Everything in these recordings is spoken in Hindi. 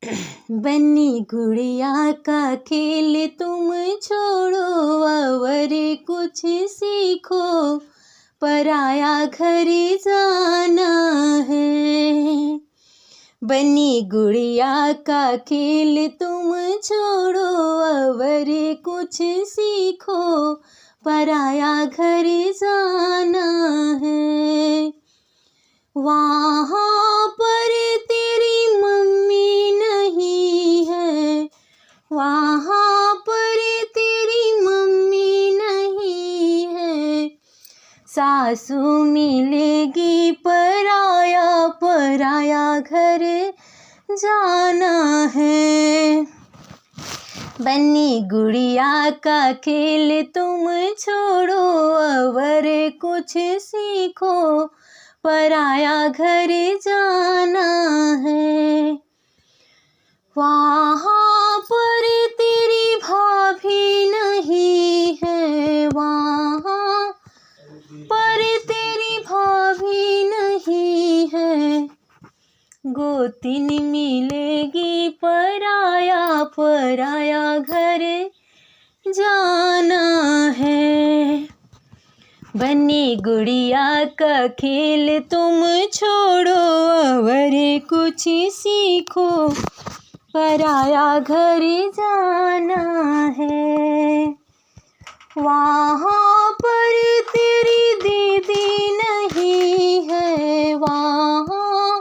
बन्नी गुड़िया का खेल तुम छोड़ो और कुछ सीखो, पराया घर जाना है। बन्नी गुड़िया का खेल तुम छोड़ो और कुछ सीखो, पराया घर जाना है। वहाँ पर तेरी मम्मी नहीं है, वहाँ पर तेरी मम्मी नहीं है। सासू मिलेगी पराया पराया घर जाना है। बन्नी गुड़िया का खेल तुम छोड़ो और कुछ सीखो, पराया घर जाना है। वहाँ पर तेरी भाभी नहीं है, वहाँ पर तेरी भाभी नहीं है। गोतिन मिलेगी पराया पराया घर जाना है। बन्नी गुड़िया का खेल तुम छोड़ो और कुछ सीखो, पराया घर जाना है। वहाँ पर तेरी दीदी नहीं है, वहाँ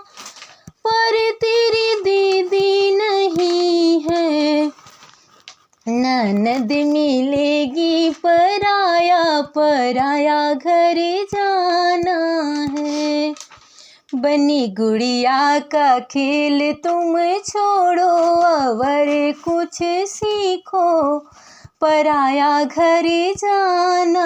पर तेरी दीदी नहीं है। ननद मिलेगी पराया पराया घर जाना है। बन्नी गुड़िया का खेल तुम छोड़ो और कुछ सीखो, पराया घर जाना